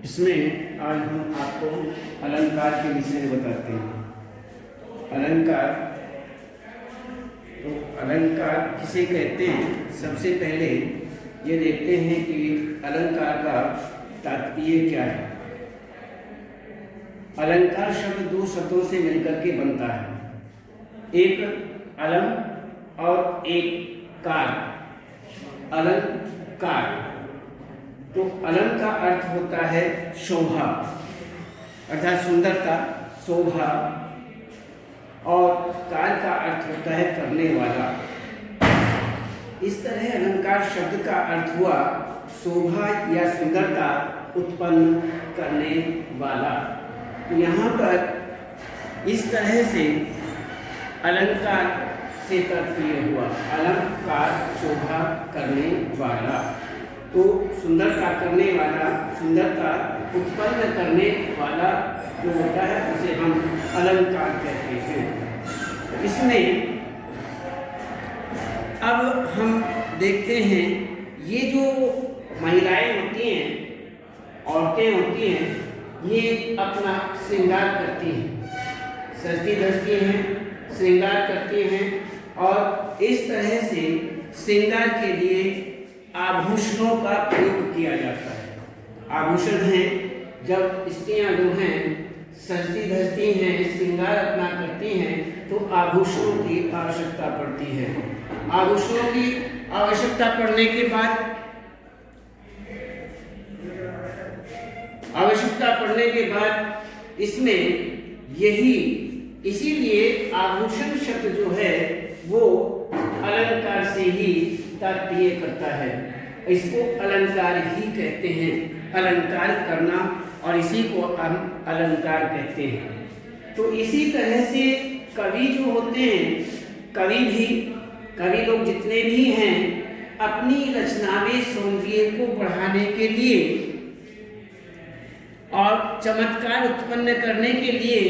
इसमें आज हम आपको अलंकार के विषय में बताते हैं। अलंकार, तो अलंकार किसे कहते हैं, सबसे पहले ये देखते हैं कि अलंकार का तात्पर्य क्या है। अलंकार शब्द दो शब्दों से मिलकर के बनता है, एक अलम और एक कार। अलंकार, तो अलम का अर्थ होता है शोभा, अर्थात सुंदरता, शोभा, और कार का अर्थ होता है करने वाला। इस तरह अलंकार शब्द का अर्थ हुआ शोभा या सुंदरता उत्पन्न करने वाला। तो यहाँ पर इस तरह से अलंकार से तात्पर्य हुआ अलंकार, शोभा करने वाला। तो सुंदरता करने वाला, सुंदरता उत्पन्न करने वाला जो होता है उसे हम अलंकार कहते हैं। इसमें अब हम देखते हैं, ये जो महिलाएं होती हैं, औरतें होती हैं, ये अपना श्रृंगार करती हैं, सजती धजती हैं, श्रृंगार करती हैं, और इस तरह से श्रृंगार के लिए आभूषणों का प्रयोग किया जाता है। आभूषण हैं, जब स्त्रियां जो हैं सजती धजती हैं, श्रृंगार अपना करती हैं, तो आभूषणों की आवश्यकता पड़ती है। आभूषणों की आवश्यकता पड़ने के बाद इसमें यही, इसीलिए आभूषण शब्द जो है वो अलंकार से ही तात्पर्य करता है। इसको अलंकार ही कहते हैं, अलंकार करना, और इसी को हम अलंकार कहते हैं। तो इसी तरह से कवि जो होते हैं, कवि लोग जितने भी हैं, अपनी रचना में सौंदर्य को बढ़ाने के लिए और चमत्कार उत्पन्न करने के लिए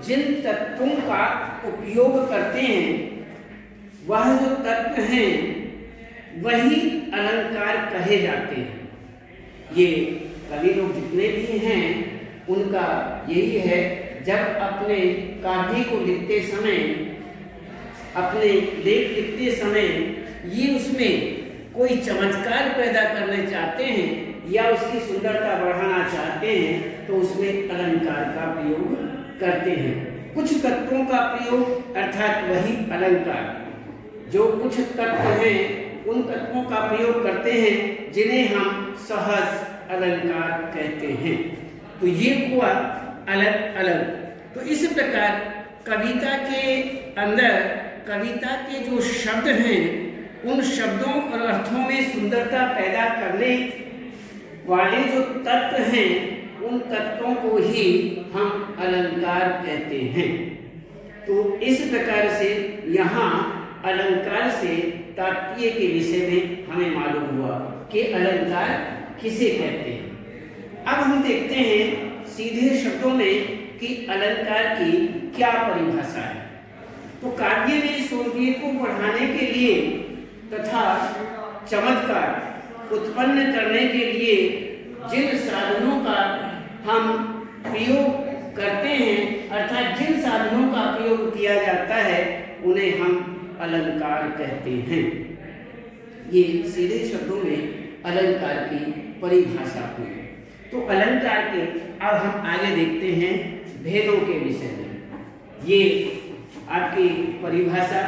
जिन तत्वों का उपयोग करते हैं, वह जो तत्व हैं वही अलंकार कहे जाते हैं। ये कवि लोग जितने भी हैं उनका यही है, जब अपने काव्य को लिखते समय, अपने लेख लिखते समय ये उसमें कोई चमत्कार पैदा करना चाहते हैं या उसकी सुंदरता बढ़ाना चाहते हैं, तो उसमें अलंकार का प्रयोग करते हैं। कुछ तत्वों का प्रयोग, अर्थात वही अलंकार। जो कुछ तत्व हैं उन तत्वों का प्रयोग करते हैं जिन्हें हम सहज अलंकार कहते हैं। तो ये हुआ अलग अलग। तो इस प्रकार कविता के अंदर, कविता के जो शब्द हैं, उन शब्दों और अर्थों में सुंदरता पैदा करने वाले जो तत्व हैं, उन तत्वों को ही हम अलंकार कहते हैं। तो इस प्रकार से यहाँ अलंकार से तात्पर्य के विषय में हमें मालूम हुआ कि अलंकार किसे कहते हैं। अब हम देखते हैं सीधे शब्दों में कि अलंकार की क्या परिभाषा है। तो काव्य में सौंदर्य को बढ़ाने के लिए तथा चमत्कार उत्पन्न करने के लिए जिन साधनों का हम प्रयोग करते हैं, अर्थात जिन साधनों का प्रयोग किया जाता है, उन्हें हम अलंकार कहते हैं। ये सीधे शब्दों में अलंकार की परिभाषा हुई। तो अलंकार के अब हम आगे देखते हैं भेदों के विषय में। ये आपकी परिभाषा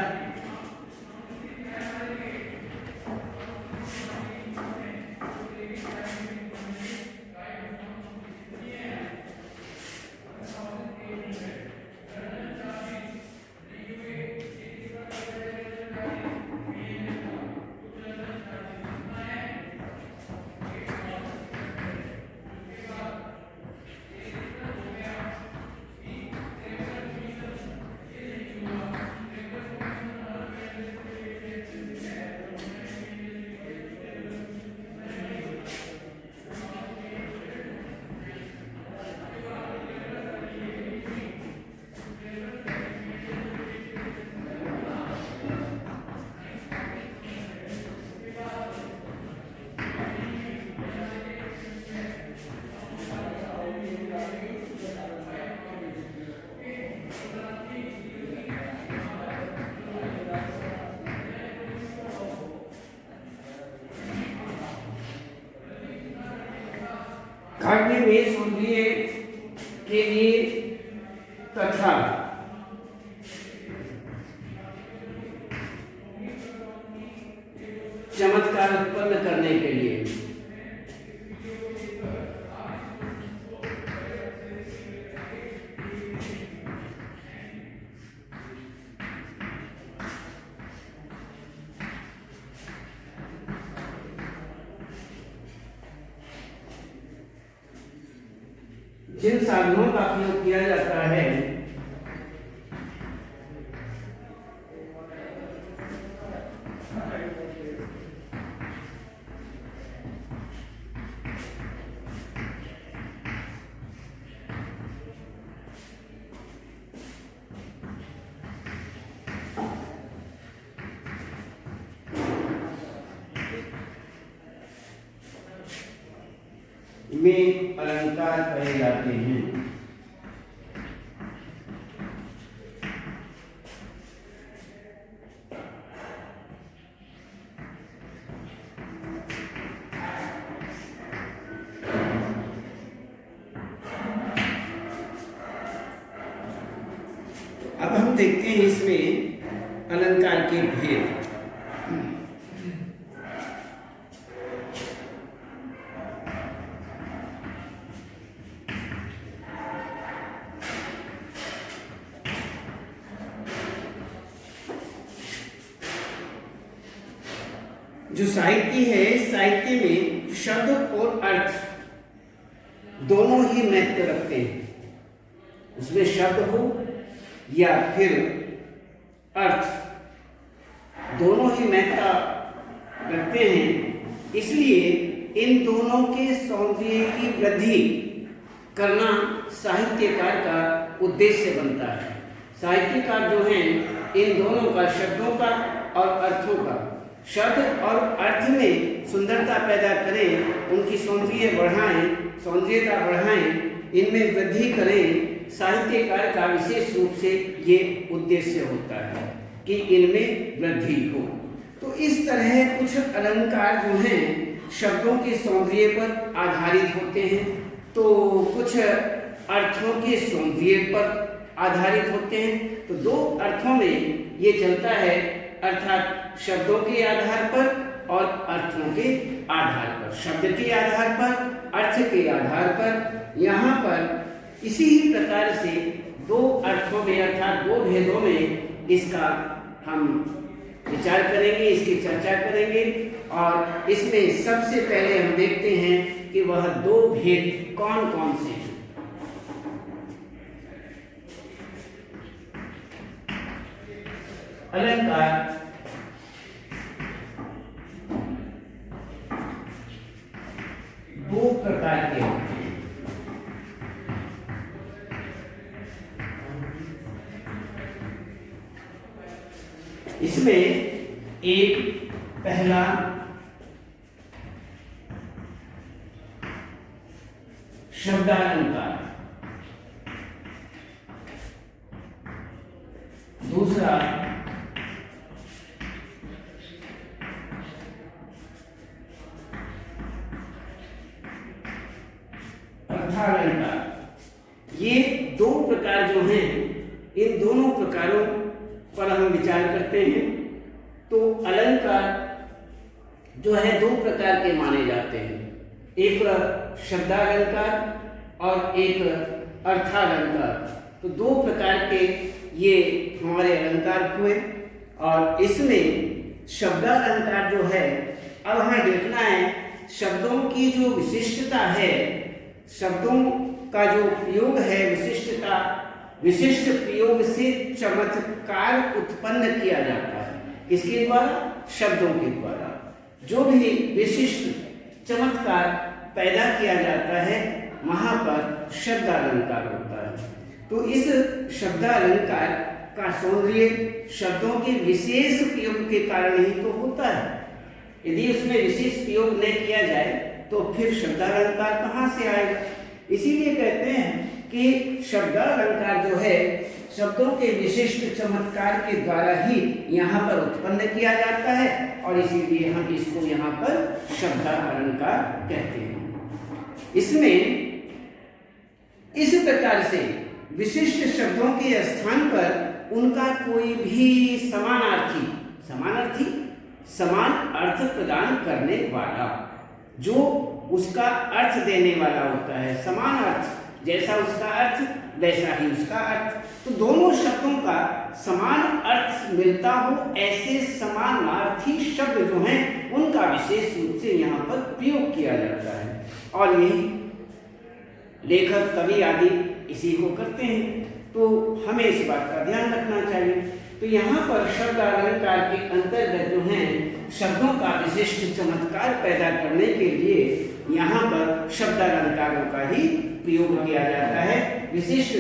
भाग्य में सौंदर्य के लिए तथा चमत्कार उत्पन्न करने के लिए जिन साधनों का प्रयोग किया जाता है में अलंकार कहे जाते हैं। अब हम देखते हैं इसमें अलंकार के भेद। जो साहित्य है, साहित्य में शब्द और अर्थ दोनों ही महत्व रखते हैं। उसमें शब्द हो या फिर अर्थ, दोनों ही महत्व रखते हैं। इसलिए इन दोनों के सौंदर्य की वृद्धि करना साहित्यकार का उद्देश्य बनता है। साहित्यकार जो हैं, इन दोनों का, शब्दों का और अर्थों का, शब्द और अर्थ में सुंदरता पैदा करें, उनकी सौंदर्यता बढ़ाएं, इनमें वृद्धि करें। साहित्यकार का विशेष रूप से ये उद्देश्य होता है कि इनमें वृद्धि हो। तो इस तरह कुछ अलंकार जो हैं शब्दों के सौंदर्य पर आधारित होते हैं, तो कुछ अर्थों के सौंदर्य पर आधारित होते हैं। तो दो अर्थों में ये चलता है, अर्थात शब्दों के आधार पर और अर्थों के आधार पर, शब्द के आधार पर, अर्थ के आधार पर। यहाँ पर इसी ही प्रकार से दो अर्थों में अर्थात दो भेदों में इसका हम विचार करेंगे, इसकी चर्चा करेंगे। और इसमें सबसे पहले हम देखते हैं कि वह दो भेद कौन कौन से हैं। अलंकार दो प्रकार के होते हैं। इसमें एक पहला शब्दालंकार, दूसरा अर्थालंकार। ये दो प्रकार जो हैं, इन दोनों प्रकारों पर हम विचार करते हैं। तो अलंकार जो है दो प्रकार के माने जाते हैं, एक शब्दालंकार और एक अर्थालंकार। तो दो प्रकार के ये हमारे अलंकार हुए। और इसमें शब्दालंकार जो है, अब हमें देखना है शब्दों की जो विशिष्टता है, शब्दों का जो प्रयोग है, विशिष्ट प्रयोग से चमत्कार उत्पन्न किया जाता है। इसके द्वारा, शब्दों के द्वारा जो भी विशिष्ट चमत्कार पैदा किया जाता है, वहां पर शब्दालंकार होता है। तो इस शब्दालंकार का सौंदर्य शब्दों के विशेष प्रयोग के कारण ही तो होता है। यदि उसमें विशेष प्रयोग नहीं किया जाए तो फिर शब्दालंकार कहाँ से आएगा। इसीलिए कहते हैं कि शब्दालंकार जो है शब्दों के विशिष्ट चमत्कार के द्वारा ही यहाँ पर उत्पन्न किया जाता है, और इसीलिए हम इसको यहाँ पर शब्दालंकार कहते हैं। इसमें इस प्रकार से विशिष्ट शब्दों के स्थान पर उनका कोई भी समानार्थी समान अर्थ प्रदान करने वाला, जो उसका अर्थ देने वाला होता है, समान अर्थ, जैसा उसका अर्थ वैसा ही उसका अर्थ, तो दोनों शब्दों का समान अर्थ मिलता हो ऐसे समानार्थी शब्द जो हैं उनका विशेष रूप से यहाँ पर प्रयोग किया जाता है। और यही लेखक, कवि आदि इसी को करते हैं, तो हमें इस बात का ध्यान रखना चाहिए। तो यहाँ पर शब्द अलंकार के अंतर्गत जो हैं शब्दों का विशिष्ट चमत्कार पैदा करने के लिए यहाँ पर शब्द अलंकारों का ही प्रयोग किया जाता है, विशिष्ट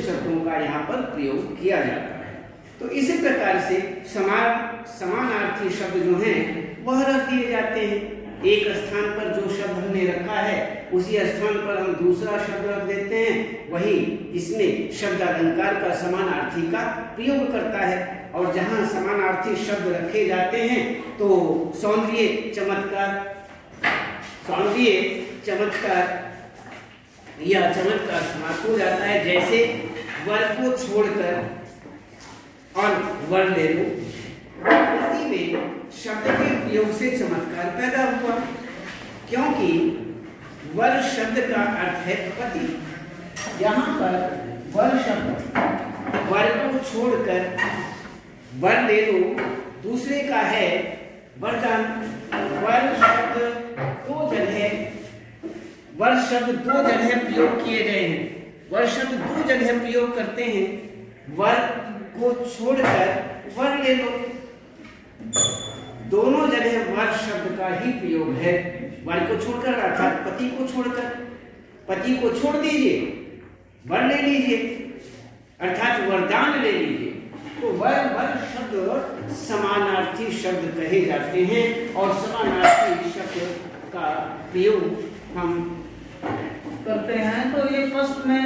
शब्दों का यहाँ पर प्रयोग किया जाता है। तो इसी प्रकार से समानार्थी शब्द जो हैं वह रख दिए जाते हैं। एक स्थान पर जो शब्द हमने रखा है उसी स्थान पर हम दूसरा शब्द रख देते हैं, वही इसमें शब्द अलंकार का समानार्थी का प्रयोग करता है। और जहाँ समानार्थी शब्द रखे जाते हैं तो सौंदर्य चमत्कार यह चमत्कार समाप्त हो जाता है। जैसे वर को छोड़कर और वर ले लो, प्रकृति में शब्द के प्रयोग से चमत्कार पैदा हुआ, क्योंकि वर शब्द का अर्थ है पति। यहाँ पर वर शब्द, वर को छोड़कर वर ले लो, दूसरे का है वरदान। वर शब्द दो जगह प्रयोग किए गए हैं। वर शब्द दो जगह प्रयोग करते हैं, वर को छोड़कर वर ले लो, दोनों जगह वर शब्द का ही प्रयोग है। वर को छोड़कर अर्थात पति को छोड़कर, पति को छोड़ दीजिए, वर ले लीजिए अर्थात वरदान ले लीजिए। तो वर शब्द समानार्थी शब्द कहे जाते हैं और समानार्थी शब्द का प्रयोग हम करते हैं। तो ये फर्स्ट में